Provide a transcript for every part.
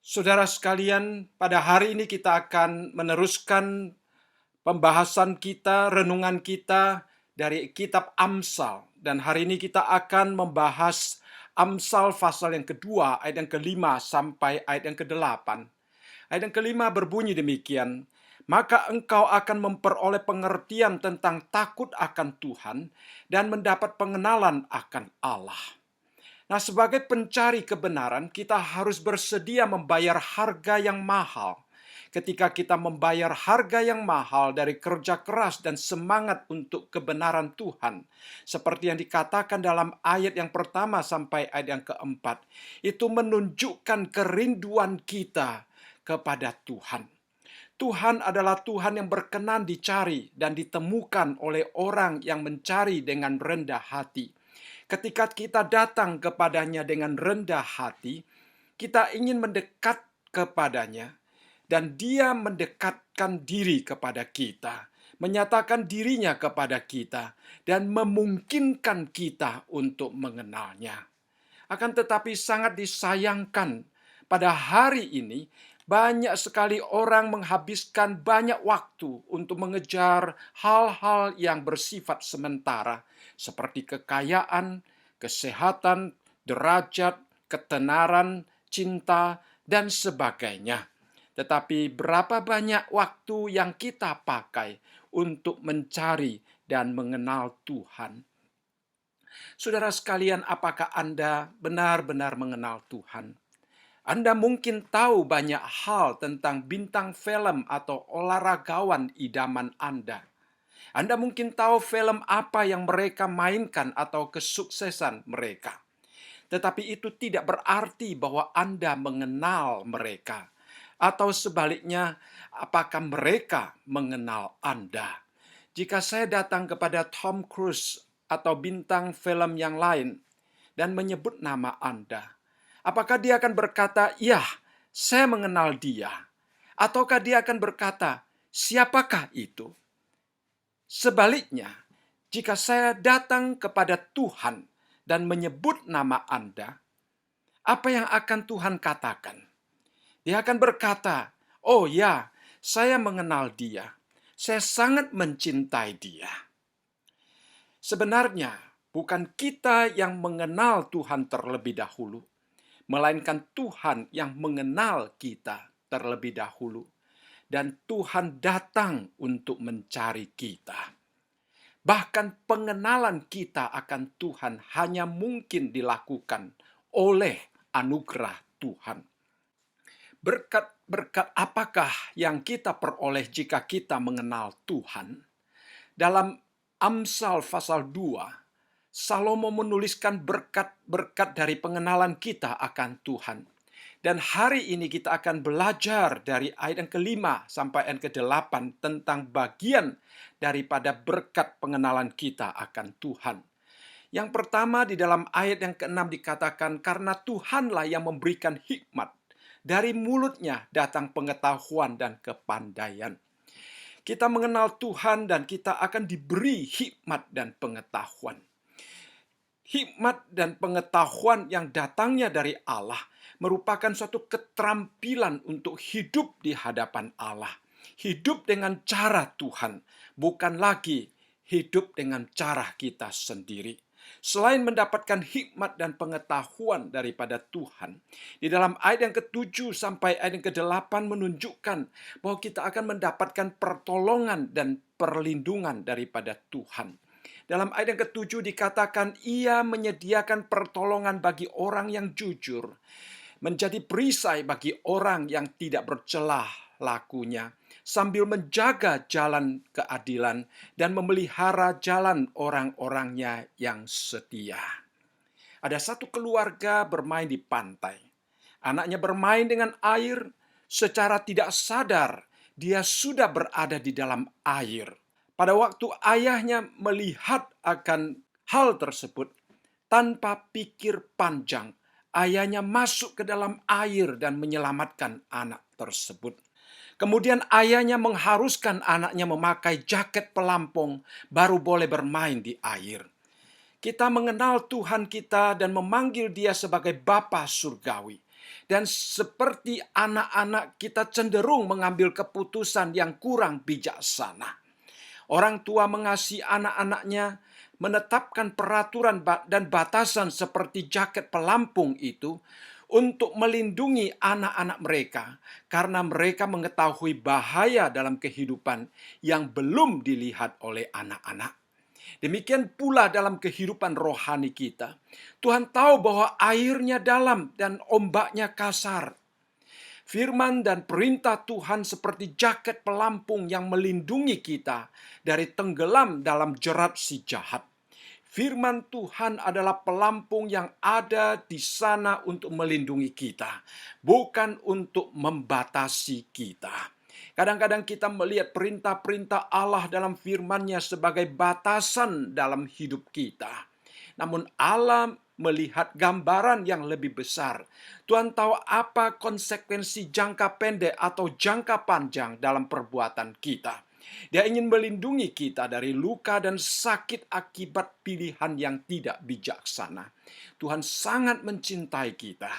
Saudara sekalian, pada hari ini kita akan meneruskan pembahasan kita, renungan kita dari kitab Amsal. Dan hari ini kita akan membahas Amsal pasal yang kedua, ayat yang kelima sampai ayat yang kedelapan. Ayat yang kelima berbunyi demikian, maka engkau akan memperoleh pengertian tentang takut akan Tuhan dan mendapat pengenalan akan Allah. Nah, sebagai pencari kebenaran, kita harus bersedia membayar harga yang mahal. Ketika kita membayar harga yang mahal dari kerja keras dan semangat untuk kebenaran Tuhan, seperti yang dikatakan dalam ayat yang pertama sampai ayat yang keempat, itu menunjukkan kerinduan kita kepada Tuhan. Tuhan adalah Tuhan yang berkenan dicari dan ditemukan oleh orang yang mencari dengan rendah hati. Ketika kita datang kepadanya dengan rendah hati, kita ingin mendekat kepadanya, dan dia mendekatkan diri kepada kita, menyatakan dirinya kepada kita, dan memungkinkan kita untuk mengenalnya. Akan tetapi sangat disayangkan pada hari ini, banyak sekali orang menghabiskan banyak waktu untuk mengejar hal-hal yang bersifat sementara, seperti kekayaan, kesehatan, derajat, ketenaran, cinta, dan sebagainya. Tetapi berapa banyak waktu yang kita pakai untuk mencari dan mengenal Tuhan? Saudara sekalian, apakah Anda benar-benar mengenal Tuhan? Anda mungkin tahu banyak hal tentang bintang film atau olahragawan idaman Anda. Anda mungkin tahu film apa yang mereka mainkan atau kesuksesan mereka. Tetapi itu tidak berarti bahwa Anda mengenal mereka. Atau sebaliknya, apakah mereka mengenal Anda? Jika saya datang kepada Tom Cruise atau bintang film yang lain dan menyebut nama Anda, apakah dia akan berkata, "Ya, saya mengenal dia"? Ataukah dia akan berkata, "Siapakah itu"? Sebaliknya, jika saya datang kepada Tuhan dan menyebut nama Anda, apa yang akan Tuhan katakan? Dia akan berkata, "Oh ya, saya mengenal dia. Saya sangat mencintai dia." Sebenarnya, bukan kita yang mengenal Tuhan terlebih dahulu, melainkan Tuhan yang mengenal kita terlebih dahulu. Dan Tuhan datang untuk mencari kita. Bahkan pengenalan kita akan Tuhan hanya mungkin dilakukan oleh anugerah Tuhan. Berkat-berkat apakah yang kita peroleh jika kita mengenal Tuhan? Dalam Amsal pasal 2, Salomo menuliskan berkat-berkat dari pengenalan kita akan Tuhan. Dan hari ini kita akan belajar dari ayat yang kelima sampai ayat ke-8 tentang bagian daripada berkat pengenalan kita akan Tuhan. Yang pertama di dalam ayat yang ke-6 dikatakan, karena Tuhanlah yang memberikan hikmat. Dari mulutnya datang pengetahuan dan kepandaian. Kita mengenal Tuhan dan kita akan diberi hikmat dan pengetahuan. Hikmat dan pengetahuan yang datangnya dari Allah merupakan suatu keterampilan untuk hidup di hadapan Allah. Hidup dengan cara Tuhan, bukan lagi hidup dengan cara kita sendiri. Selain mendapatkan hikmat dan pengetahuan daripada Tuhan, di dalam ayat yang ke-7 sampai ayat yang ke-8 menunjukkan bahwa kita akan mendapatkan pertolongan dan perlindungan daripada Tuhan. Dalam ayat yang ke-7 dikatakan, ia menyediakan pertolongan bagi orang yang jujur, menjadi perisai bagi orang yang tidak bercelah lakunya, sambil menjaga jalan keadilan dan memelihara jalan orang-orangnya yang setia. Ada satu keluarga bermain di pantai. Anaknya bermain dengan air, secara tidak sadar dia sudah berada di dalam air. Pada waktu ayahnya melihat akan hal tersebut, tanpa pikir panjang, ayahnya masuk ke dalam air dan menyelamatkan anak tersebut. Kemudian ayahnya mengharuskan anaknya memakai jaket pelampung baru boleh bermain di air. Kita mengenal Tuhan kita dan memanggil Dia sebagai Bapa Surgawi. Dan seperti anak-anak kita cenderung mengambil keputusan yang kurang bijaksana. Orang tua mengasihi anak-anaknya, menetapkan peraturan dan batasan seperti jaket pelampung itu untuk melindungi anak-anak mereka karena mereka mengetahui bahaya dalam kehidupan yang belum dilihat oleh anak-anak. Demikian pula dalam kehidupan rohani kita. Tuhan tahu bahwa airnya dalam dan ombaknya kasar. Firman dan perintah Tuhan seperti jaket pelampung yang melindungi kita dari tenggelam dalam jerat si jahat. Firman Tuhan adalah pelampung yang ada di sana untuk melindungi kita, bukan untuk membatasi kita. Kadang-kadang kita melihat perintah-perintah Allah dalam firman-Nya sebagai batasan dalam hidup kita. Namun Allah melihat gambaran yang lebih besar. Tuhan tahu apa konsekuensi jangka pendek atau jangka panjang dalam perbuatan kita. Dia ingin melindungi kita dari luka dan sakit akibat pilihan yang tidak bijaksana. Tuhan sangat mencintai kita.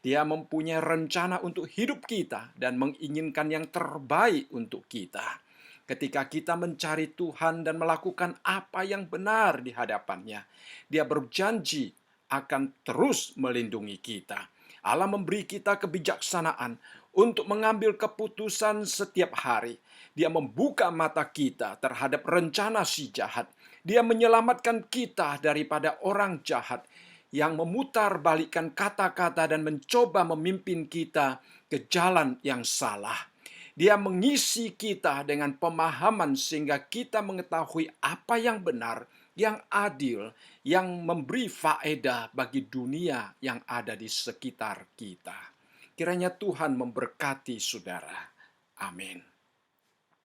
Dia mempunyai rencana untuk hidup kita dan menginginkan yang terbaik untuk kita. Ketika kita mencari Tuhan dan melakukan apa yang benar di hadapan-Nya, Dia berjanji akan terus melindungi kita. Allah memberi kita kebijaksanaan untuk mengambil keputusan setiap hari. Dia membuka mata kita terhadap rencana si jahat. Dia menyelamatkan kita daripada orang jahat yang memutarbalikkan kata-kata dan mencoba memimpin kita ke jalan yang salah. Dia mengisi kita dengan pemahaman sehingga kita mengetahui apa yang benar, yang adil, yang memberi faedah bagi dunia yang ada di sekitar kita. Kiranya Tuhan memberkati saudara. Amin.